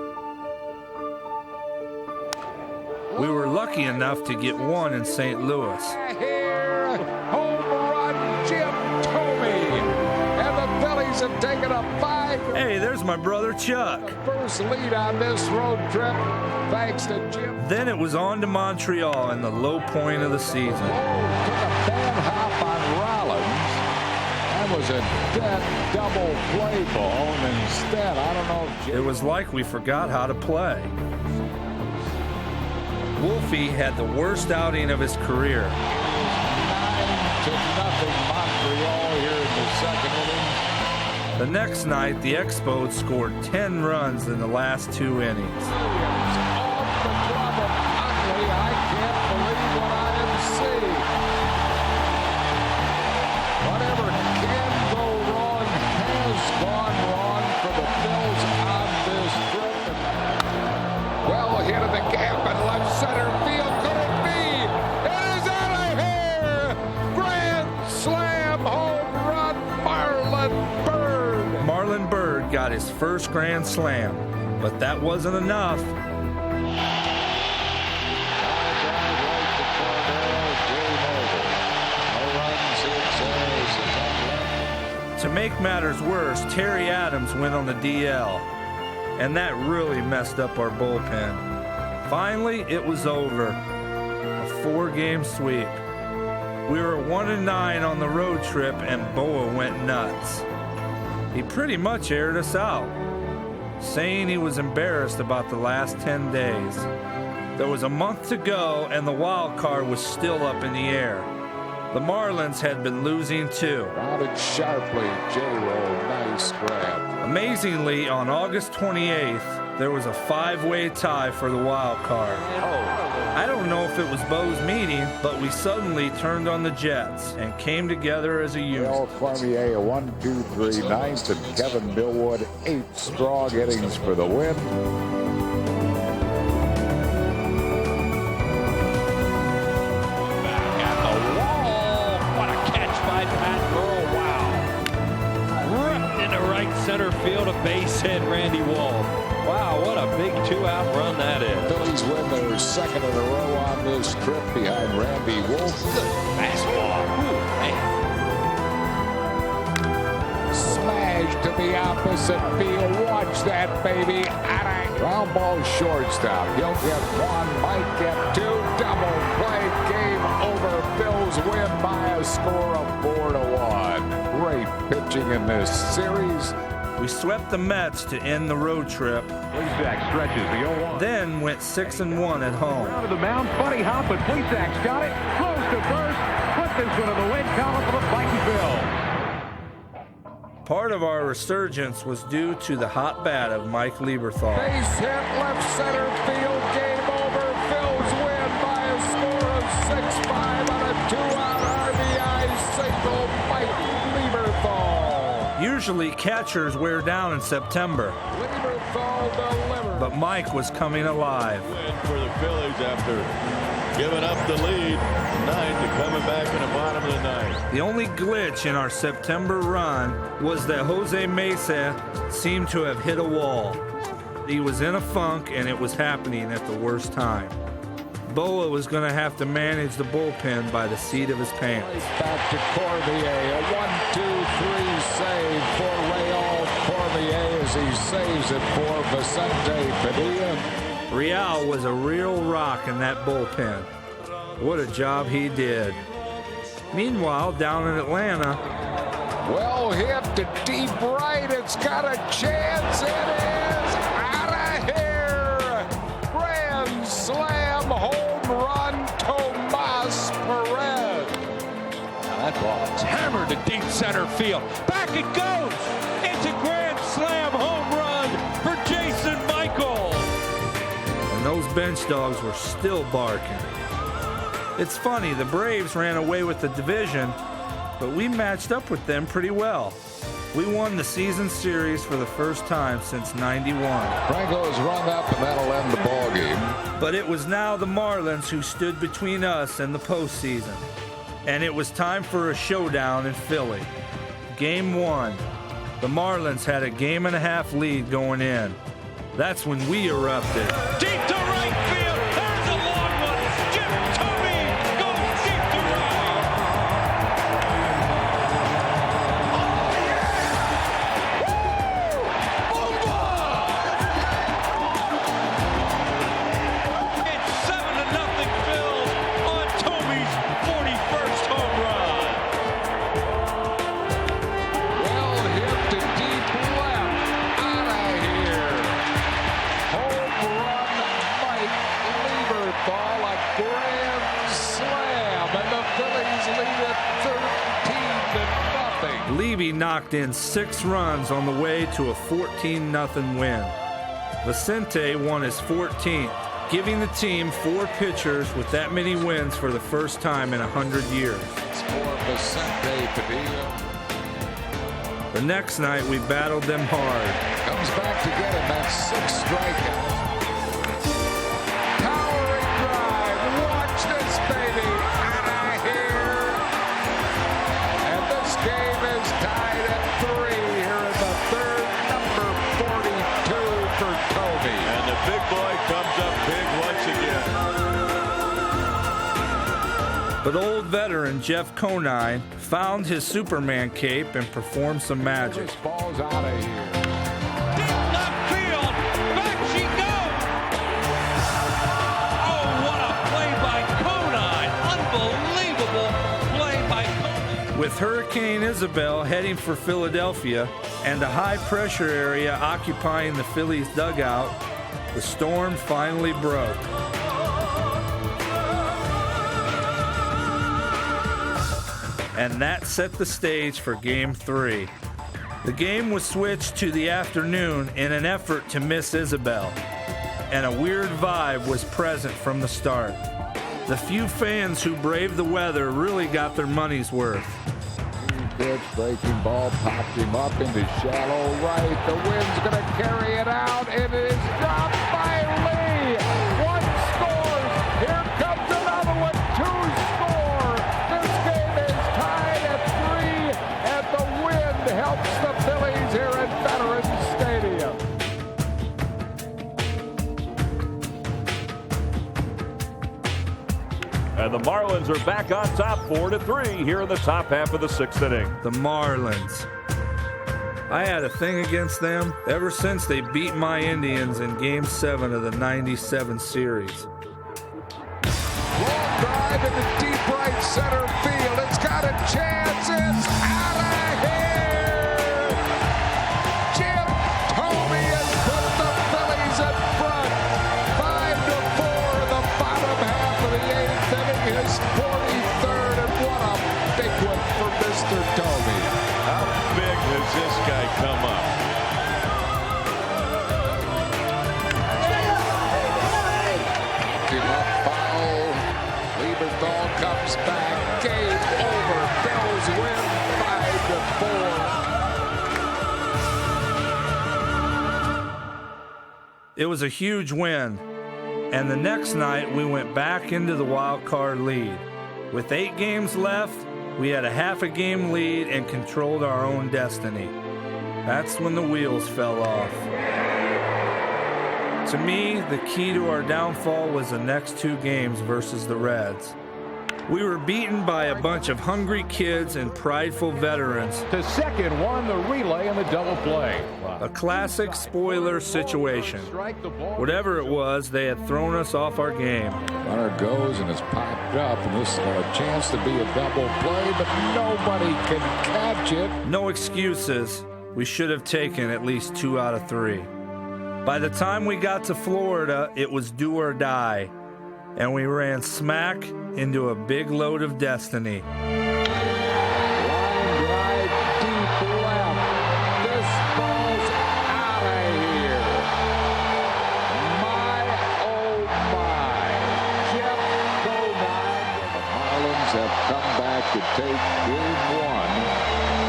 We were lucky enough to get one in St. Louis. Here, home run, Jim Thome. Have taken a 5. Hey, there's my brother Chuck. First lead on this road trip, thanks to Jim. Then it was on to Montreal in the low point of the season. Took a bad hop on Rollins. That was a dead double play ball, and instead, I don't know. It was like we forgot how to play. Wolfie had the worst outing of his career. 9-0 Montreal here in the second inning. The next night, the Expos scored 10 runs in the last 2 innings. Off the glove of Utley. I can't believe what I am seeing. Whatever can go wrong has gone wrong for the Bills on this trip. Well hit in the gap in left center field. Could it be? It is out of here! Grand slam home run, Marlon Bird. Marlon Bird got his first grand slam, but that wasn't enough. To make matters worse, Terry Adams went on the DL, and that really messed up our bullpen. Finally, it was over. A 4-game sweep. We were 1-9 on the road trip, and Boa went nuts. He pretty much aired us out, saying he was embarrassed about the last 10 days. There was a month to go, and the wild card was still up in the air. The Marlins had been losing too. Routed sharply, J-Roll, nice grab. Amazingly, on August 28th, there was a 5-way tie for the wild card. I don't know if it was Bo's meeting, but we suddenly turned on the Jets and came together as a unit. Al Cormier, a 1-2-3 ninth, and Kevin Billwood, 8 strong innings for the win. Back at the center field, a base hit, Randy Wolf. Wow, what a big 2-out run that is. Phillies win their second in a row on this trip behind Randy Wolf. Good fastball. Ooh, man. Smash to the opposite field. Watch that, baby. Ground ball shortstop. He'll get one, might get two. Double play. Game over. Phillies win by a score of 4-1. Great pitching in this series. We swept the Mets to end the road trip. Plesac stretches the 0-1. Then went 6-1 at home. Out of the mound, funny hop, but Plesac's got it. Close to first. Put this one in the win column for the fighting Phils. Part of our resurgence was due to the hot bat of Mike Lieberthal. Base hit, left center field, game over. Phillies win by a score of 6-5 on a 2-out RBI single. Mike Lieberthal. Usually catchers wear down in September. Lieberthal delivered. But Mike was coming alive. Win for the Phillies after giving up the lead 9 to coming back in the bottom of the ninth. The only glitch in our September run was that Jose Mesa seemed to have hit a wall. He was in a funk and it was happening at the worst time. Boa was going to have to manage the bullpen by the seat of his pants. Back to Cormier, a 1-2-3 save for Raul Cormier as he saves it for Vicente Padilla. Real was a real rock in that bullpen. What a job he did. Meanwhile, down in Atlanta, well hit to deep right. It's got a chance. It is out of here. Grand slam home run, Tomas Perez. Now that ball is hammered to deep center field. Back it goes. It's a grand slam home run for Jason Michael. and those bench dogs were still barking. It's funny, the Braves ran away with the division, but we matched up with them pretty well. We won the season series for the first time since '91. Franco is rung up, and that'll end the ball game. But it was now the Marlins who stood between us and the postseason. And it was time for a showdown in Philly. Game 1. The Marlins had a game-and-a-half lead going in. That's when we erupted. Deep to right field. There's a long one. Jim Tomey goes deep to right. It's 7-0 Phils on Tomey's 41st home run. Well hit to deep left. Out of here. Home run, Mike Lieberthal, a grand slam, and the Phillies lead it 13-0. Levy knocked in 6 runs on the way to a 14-0 win. Vicente won his 14th, giving the team 4 pitchers with that many wins for the first time in 100 years. For Vicente Padilla. The next night, we battled them hard. Comes back to get him. That's 6 strikeouts. Towering drive. Watch this, baby. Out of here. And this game is tied at 3 here in the third. Number 42 for Toby. And the big boy comes up big once again. But old veteran Jeff Conine found his Superman cape and performed some magic. This ball's out of here. Deep left field. Back she goes. Oh, what a play by Conine. Unbelievable play by Conine. With Hurricane Isabel heading for Philadelphia and a high-pressure area occupying the Phillies dugout, the storm finally broke. And that set the stage for Game 3. The game was switched to the afternoon in an effort to miss Isabel, and a weird vibe was present from the start. The few fans who braved the weather really got their money's worth. Pitch, breaking ball, popped him up into shallow right. The wind's going to carry it out. It is dropped by Lee. 1 scores. Here comes another one. 2 score. This game is tied at 3, and the wind helps the Phillies here in Federal And the Marlins are back on top 4-3 here in the top half of the 6th inning. The Marlins. I had a thing against them ever since they beat my Indians in Game 7 of the '97 series. Long drive into deep right center field. It's got a chance. It's out of here. Jim Thome has put the Phillies in front. 5-4 in the bottom half of the 8th inning. His 43rd, and what a big one for Mr. Thome. How big has this guy come up? Foul. Lieberthal comes back. Game over. Bills win 5-4. It was a huge win, and the next night we went back into the wild card lead. With 8 games left, we had a half a game lead and controlled our own destiny. That's when the wheels fell off. To me, the key to our downfall was the next 2 games versus the Reds. We were beaten by a bunch of hungry kids and prideful veterans. To second, won the relay and the double play. A classic spoiler situation. Whatever it was, they had thrown us off our game. Runner goes and is popped up, and this is a chance to be a double play, but nobody can catch it. No excuses. We should have taken at least 2 out of 3. By the time we got to Florida, it was do or die, and we ran smack into a big load of destiny. Line drive deep left. This ball's out of here. My, oh my. Jeff Godine. The Marlins have come back to take game 1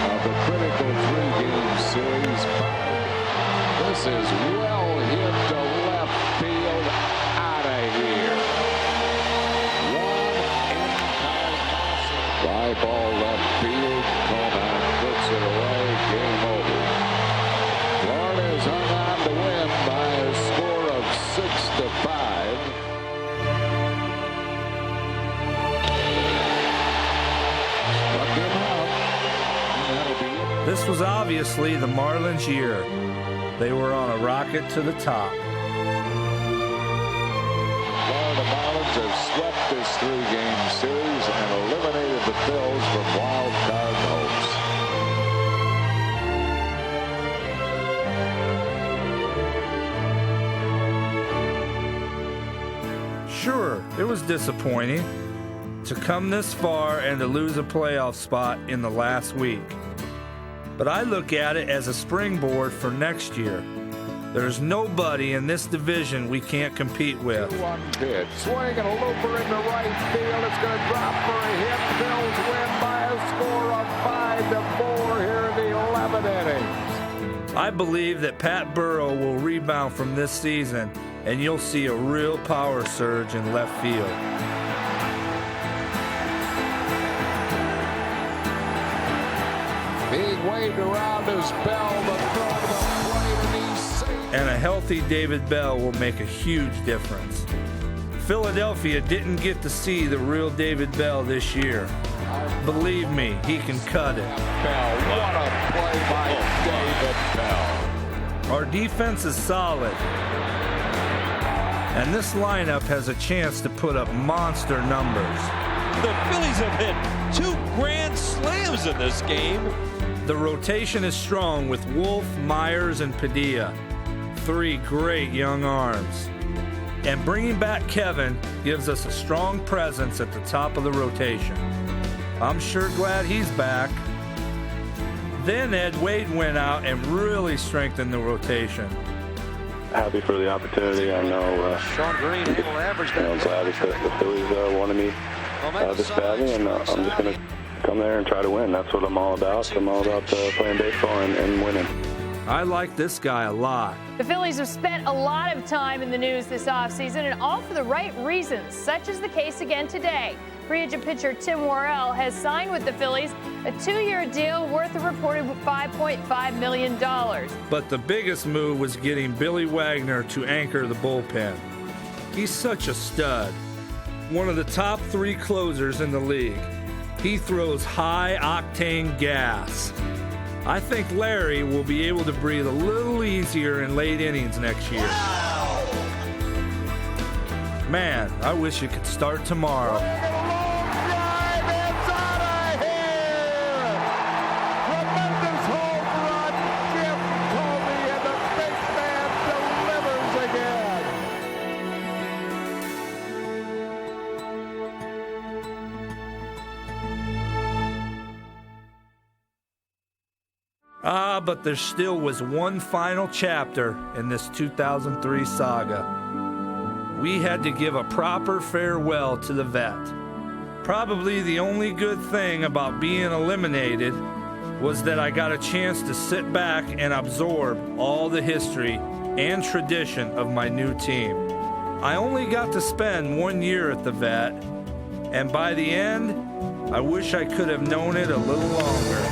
of the critical 3-game series. This is well hit to left field, out of here. Fly ball left field. Conan puts it away. Game over. Florida's hung on to win by a score of 6-5. Struck him out. That'll be it. This was obviously the Marlins' year. They were on a rocket to the top. Florida Marlins have swept this 3-game series and eliminated the Phillies from wild card hopes. Sure, it was disappointing to come this far and to lose a playoff spot in the last week. But I look at it as a springboard for next year. There's nobody in this division we can't compete with. 2-1 pitch. Swing and a looper into right field. It's going to drop for a hit. Bills win by a score of 5-4 here in the 11th inning. I believe that Pat Burrow will rebound from this season, and you'll see a real power surge in left field. Being waved around as Bell, the throw to the plate, and he's safe. And a healthy David Bell will make a huge difference. Philadelphia didn't get to see the real David Bell this year. Believe me, he can cut it. Bell, what a play by David Bell. Our defense is solid, and this lineup has a chance to put up monster numbers. The Phillies have hit 2 grand slams in this game. The rotation is strong with Wolf, Myers, and Padilla. 3 great young arms. And bringing back Kevin gives us a strong presence at the top of the rotation. I'm sure glad he's back. Then Ed Wade went out and really strengthened the rotation. Happy for the opportunity. I know Sean Green able to average that. I'm glad that the Phillies wanted me this badly, and I'm just going to come there and try to win. That's what I'm all about. I'm all about playing baseball and winning. I like this guy a lot. The Phillies have spent a lot of time in the news this offseason, and all for the right reasons, such as the case again today. Free agent pitcher Tim Worrell has signed with the Phillies a 2-year deal worth a reported $5.5 million. But the biggest move was getting Billy Wagner to anchor the bullpen. He's such a stud. one of the top 3 closers in the league. He throws high-octane gas. I think Larry will be able to breathe a little easier in late innings next year. Man, I wish it could start tomorrow. But there still was one final chapter in this 2003 saga. We had to give a proper farewell to the vet. Probably the only good thing about being eliminated was that I got a chance to sit back and absorb all the history and tradition of my new team. I only got to spend 1 year at the vet, and by the end, I wish I could have known it a little longer.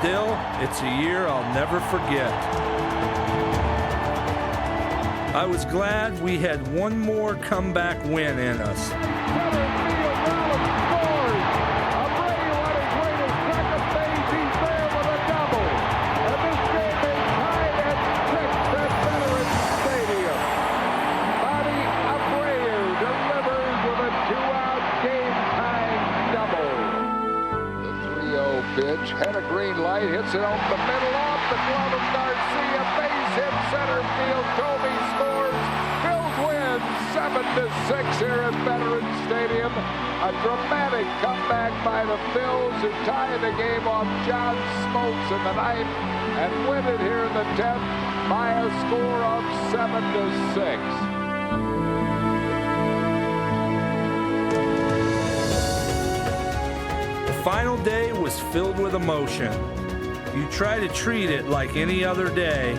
Still, it's a year I'll never forget. I was glad we had one more comeback win in us. Pitch, had a green light, hits it out the middle, off the glove of Garcia, base hit center field, Kobe scores, Phillies wins 7-6 here at Veterans Stadium. A dramatic comeback by the Phillies who tie the game off John Smoltz in the 9th and win it here in the 10th by a score of 7-6. The final day was filled with emotion. You try to treat it like any other day,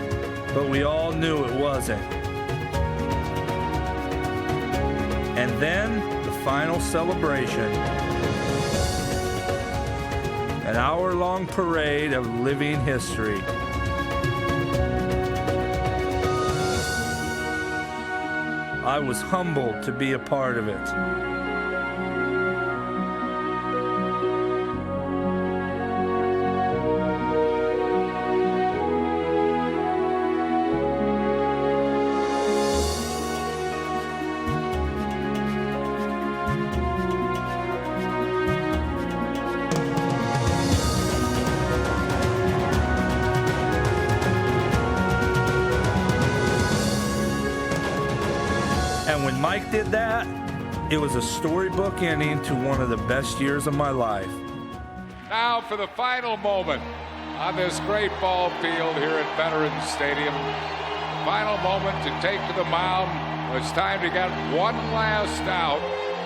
but we all knew it wasn't. And then the final celebration. An hour-long parade of living history. I was humbled to be a part of it. And when Mike did that, it was a storybook ending to one of the best years of my life. Now for the final moment on this great ball field here at Veterans Stadium. Final moment to take to the mound. It's time to get one last out.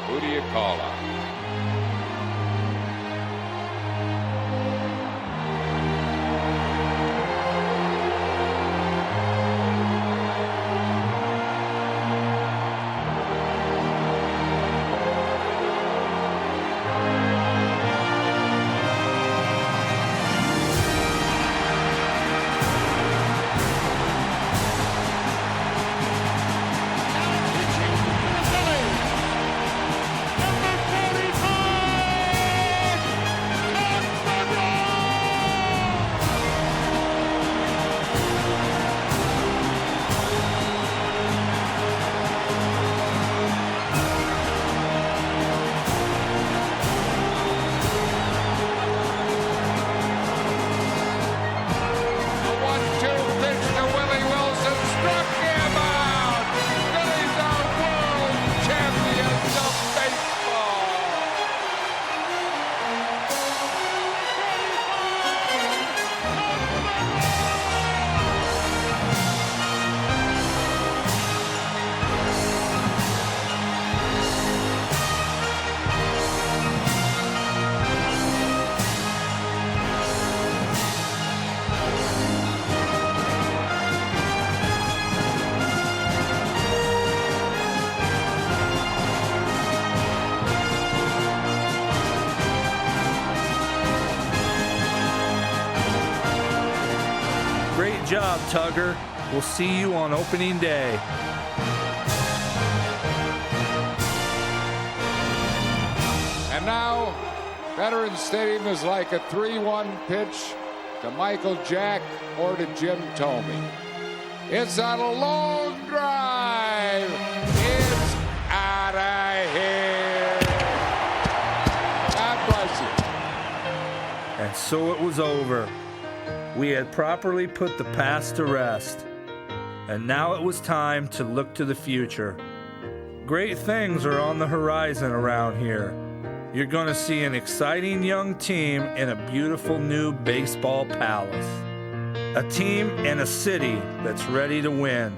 Who do you call on? job, Tugger. We'll see you on opening day. And now, Veterans Stadium is like a 3-1 pitch to Michael Jack or to Jim Thome. It's a long drive. It's out of here. God bless you. And so it was over. We had properly put the past to rest. And now it was time to look to the future. Great things are on the horizon around here. You're going to see an exciting young team in a beautiful new baseball palace. A team and a city that's ready to win.